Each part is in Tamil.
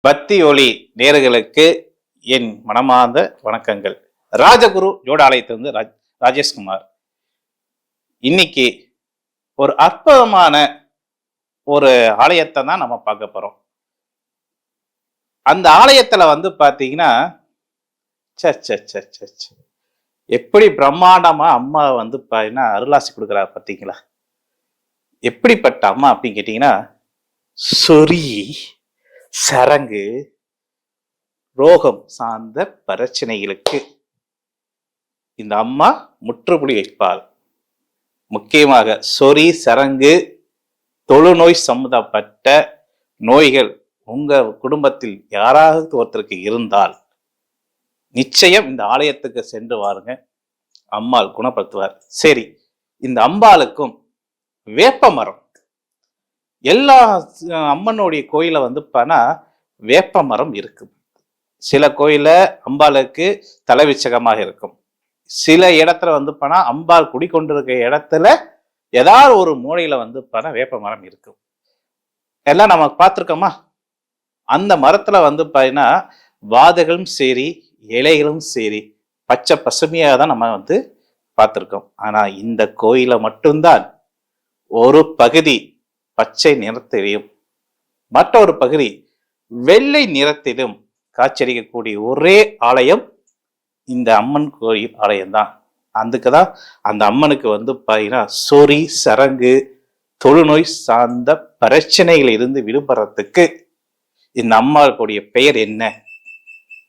பக்தி ஒளி நேயர்களுக்கு என் மனமார்ந்த வணக்கங்கள். ராஜகுரு ஜோடாலயத்திலிருந்து ராஜேஷ்குமார். இன்னைக்கு ஒரு அற்புதமான ஒரு ஆலயத்தை தான் நம்ம பார்க்க போறோம். அந்த ஆலயத்துல பாத்தீங்கன்னா எப்படி பிரம்மாண்டமா அம்மா பாத்தீங்கன்னா அருளாசி கொடுக்குறாரு பார்த்தீங்களா? எப்படிப்பட்ட அம்மா அப்படின்னு கேட்டீங்கன்னா, சொறி, சரங்கு, ரோகம் சார்ந்த பிரச்சனைகளுக்கு இந்த அம்மா முற்றுப்புள்ளி வைப்பாள். முக்கியமாக சொறி, சரங்கு, தொழுநோய் சம்பந்தப்பட்ட நோய்கள் உங்க குடும்பத்தில் யாராவது ஒருத்தருக்கு இருந்தால் நிச்சயம் இந்த ஆலயத்துக்கு சென்று வாருங்க, அம்பாள் குணப்படுத்துவார். சரி, இந்த அம்பாளுக்கும் வேப்ப மரம், எல்லா அம்மனுடைய கோயில பானா வேப்ப மரம் இருக்கு. சில கோயில அம்பாளுக்கு தலைவிச்சகமாக இருக்கும். சில இடத்துல பானா அம்பாள் குடிக்கொண்டிருக்க இடத்துல ஏதாவது ஒரு மூலையில பானா வேப்ப மரம் இருக்கும். எல்லாம் நம்ம பார்த்துருக்கோமா? அந்த மரத்துல பாத்தீங்கன்னா வாதைகளும் சரி, இலைகளும் சரி, பச்சை பசுமையாக தான் நம்ம பார்த்துருக்கோம். ஆனா இந்த கோயில மட்டும்தான் ஒரு பகுதி பச்சை நிறத்திலும் மற்றொரு பகுதி வெள்ளை நிறத்திலும் காட்சியளிக்கக்கூடிய ஒரே ஆலயம் இந்த அம்மன் கோயில் ஆலயம்தான். அதுக்குதான் அந்த அம்மனுக்கு பாத்தீங்கன்னா சொறி, சரங்கு, தொழுநோய் சார்ந்த பிரச்சனைகள் இருந்து விடுபடுறதுக்கு இந்த அம்மாளுடைய பெயர் என்ன?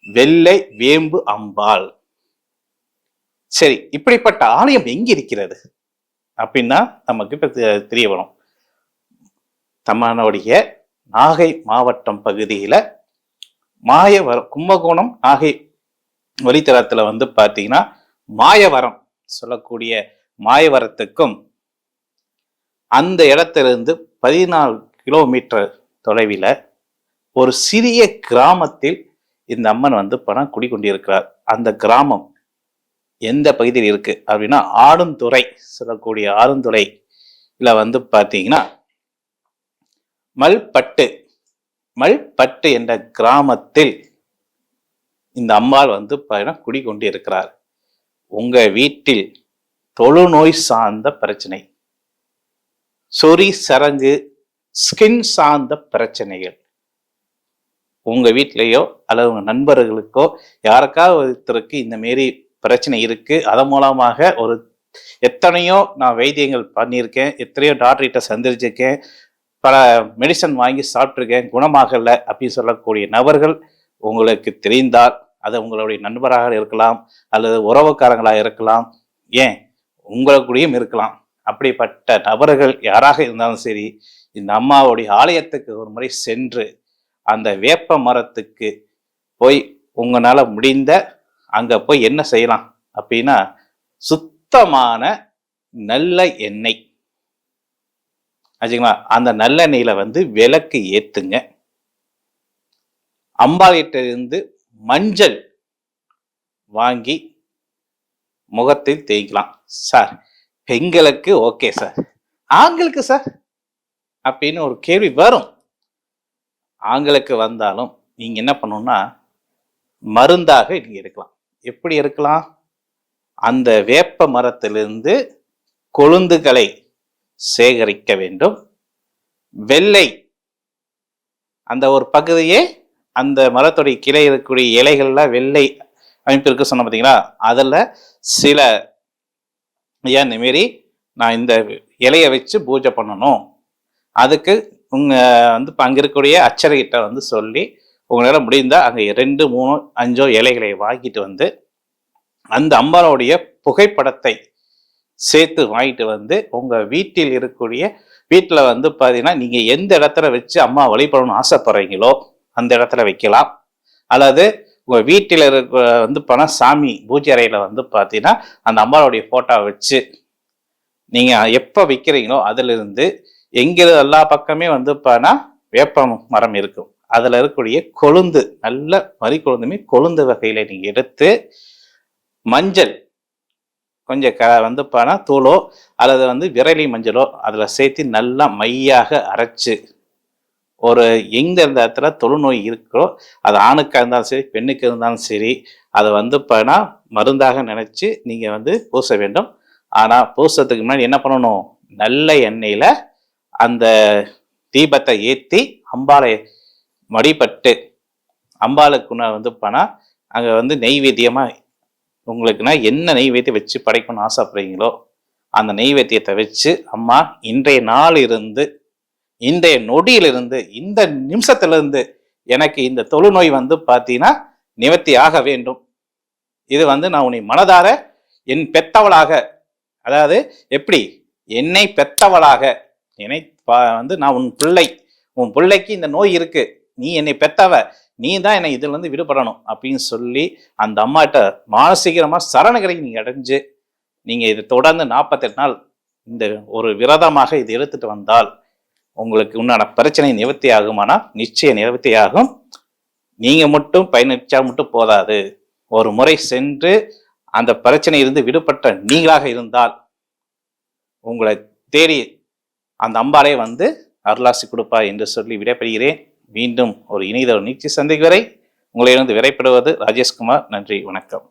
வெள்ளை வேம்பு அம்பாள். சரி, இப்படிப்பட்ட ஆலயம் எங்க இருக்கிறது அப்படின்னா நமக்கு இப்ப தெரிய வரும். தமிழ்நாடுடைய நாகை மாவட்டம் பகுதியில மாயவரம், கும்பகோணம் நாகை வழித்தடத்துல பாத்தீங்கன்னா மாயவரம் சொல்லக்கூடிய மாயவரத்துக்கும் அந்த இடத்திலிருந்து 14 கிலோமீட்டர் தொலைவில் ஒரு சிறிய கிராமத்தில் இந்த அம்மன் பணம் குடிக்கொண்டிருக்கிறார். அந்த கிராமம் எந்த பகுதியில் இருக்கு அப்படின்னா ஆடுந்துறை சொல்லக்கூடிய ஆடுந்துறையில பாத்தீங்கன்னா மல்பட்டு என்ற கிராமத்தில் இந்த அம்பாள் பாத்தீங்கன்னா குடிக்கொண்டிருக்கிறார். உங்க வீட்டில் தொழுநோய் சார்ந்த பிரச்சனை, சொறி, சரங்கு, ஸ்கின் சார்ந்த பிரச்சனைகள் உங்க வீட்டிலேயோ அல்லது உங்க நண்பர்களுக்கோ யாருக்காவது ஒருத்தருக்கு இந்த மாரி பிரச்சனை இருக்கு. அதன் மூலமாக எத்தனையோ நான் வைத்தியங்கள் பண்ணியிருக்கேன், எத்தனையோ டாக்டர்கிட்ட சந்திச்சிருக்கேன், பல மெடிசன் வாங்கி சாப்பிட்ருக்கேன், குணமாகலை அப்படின்னு சொல்லக்கூடிய நபர்கள் உங்களுக்கு தெரிந்தால், அது உங்களுடைய நண்பராக இருக்கலாம் அல்லது உறவுக்காரங்களாக இருக்கலாம், ஏன் உங்களுக்குடையும் இருக்கலாம். அப்படிப்பட்ட நபர்கள் யாராக இருந்தாலும் சரி, இந்த அம்மாவுடைய ஆலயத்துக்கு ஒரு முறை சென்று அந்த வேப்ப மரத்துக்கு போய் உங்களால முடிந்த அங்க போய் என்ன செய்யலாம் அப்படின்னா, சுத்தமான நல்ல எண்ணெய் ஆச்சுங்களா, அந்த நல்லெண்ணெயில விளக்கு ஏத்துங்க. அம்பாளிட்ட இருந்து மஞ்சள் வாங்கி முகத்தில் தேய்க்கலாம். சார், பெண்களுக்கு ஓகே சார், ஆண்களுக்கு சார் அப்படின்னு ஒரு கேள்வி வரும். ஆண்களுக்கு வந்தாலும் நீங்க என்ன பண்ணணும்னா மருந்தாக நீங்க எடுக்கலாம். எப்படி இருக்கலாம்? அந்த வேப்ப மரத்திலிருந்து கொழுந்துகளை சேகரிக்க வேண்டும். வெள்ளை அந்த ஒரு பகுதியே அந்த மரத்துடைய கிளை இருக்கக்கூடிய இலைகள்ல வெள்ளை அமைப்பு இருக்கு சொன்ன பார்த்தீங்களா? அதுல சில இந்த மாரி நான் இந்த இலையை வச்சு பூஜை பண்ணணும், அதுக்கு உங்க அங்க இருக்கக்கூடிய அச்சரைகிட்ட சொல்லி உங்களால முடிந்தா அங்க 2, 3, 5 இலைகளை வாங்கிட்டு அந்த அம்பாளுடைய புகைப்படத்தை சேர்த்து வாங்கிட்டு உங்க வீட்டில் இருக்கக்கூடிய வீட்டில் பார்த்தீங்கன்னா நீங்க எந்த இடத்துல வச்சு அம்மா வழிபடணும்னு ஆசைப்படுறீங்களோ அந்த இடத்துல வைக்கலாம். அல்லது உங்க வீட்டில் இருக்க சாமி பூஜை அறையில பார்த்தீங்கன்னா அந்த அம்பாளுடைய போட்டோவை வச்சு நீங்க எப்ப வைக்கிறீங்களோ அதுல இருந்து எங்கிருந்து எல்லா பக்கமே பார்த்தா வேப்ப மரம் இருக்கும். அதுல இருக்கக்கூடிய கொழுந்து, நல்ல மறி கொழுந்துமே கொழுந்து வகையில நீங்க எடுத்து மஞ்சள் கொஞ்சம் பார்த்தா தூளோ அல்லது விரலி மஞ்சளோ அதுல சேர்த்து நல்லா மையாக அரைச்சு ஒரு எங்க இருந்த இடத்துல தொழுநோய் இருக்கோ, அது ஆணுக்கா இருந்தாலும் சரி, பெண்ணுக்கு இருந்தாலும் சரி, அதை வந்து பண்ணா மருந்தாக நினைச்சு நீங்க வந்து பூச வேண்டும். ஆனா பூசத்துக்கு முன்னாடி என்ன பண்ணணும்? நல்ல எண்ணெயில அந்த தீபத்தை ஏத்தி அம்பாளை மடிபட்டு அம்பாளுக்குன்னா வந்து பண்ணா அங்க வந்து நெய்வேத்தியமா உங்களுக்குன்னா என்ன நெய்வேத்தியம் வச்சு படைக்கணும்னு ஆசைப்படுறீங்களோ அந்த நெய்வேத்தியத்தை வச்சு அம்மா இன்றைய நாள் இருந்து இன்றைய நொடியிலிருந்து இந்த நிமிஷத்திலிருந்து எனக்கு இந்த தொழுநோய் வந்து பார்த்தீங்கன்னா நிவர்த்தி ஆக வேண்டும். இது வந்து நான் உன்னை மனதார என் பெத்தவளாக, அதாவது எப்படி என்னை பெத்தவளாக என்னை வந்து நான் உன் பிள்ளை, உன் பிள்ளைக்கு இந்த நோய் இருக்கு, நீ என்னை பெத்தவ, நீ தான் என்னை இதுல இருந்து விடுபடணும் அப்படின்னு சொல்லி அந்த அம்மாட்ட மானசீகரமா சரணகிரி நீங்க அடைஞ்சு நீங்க இதை தொடர்ந்து 48 நாள் இந்த ஒரு விரதமாக இதை எடுத்துட்டு வந்தால் உங்களுக்கு உண்டான பிரச்சனை நிவர்த்தி ஆகுமானா நிச்சய நிவர்த்தி ஆகும். நீங்க மட்டும் பயணிச்சா மட்டும் போதாது, ஒரு முறை சென்று அந்த பிரச்சனையிலிருந்து விடுபட்ட நீங்களாக இருந்தால் உங்களை தேடி அந்த அம்பாளே வந்து அருளாசி கொடுப்பா என்று சொல்லி விடைபெறுகிறேன். மீண்டும் ஒரு இணையதள நிகழ்ச்சி சந்திக்கும் வரை உங்களிடம் விடைபெறுவது ராஜேஷ்குமார். நன்றி, வணக்கம்.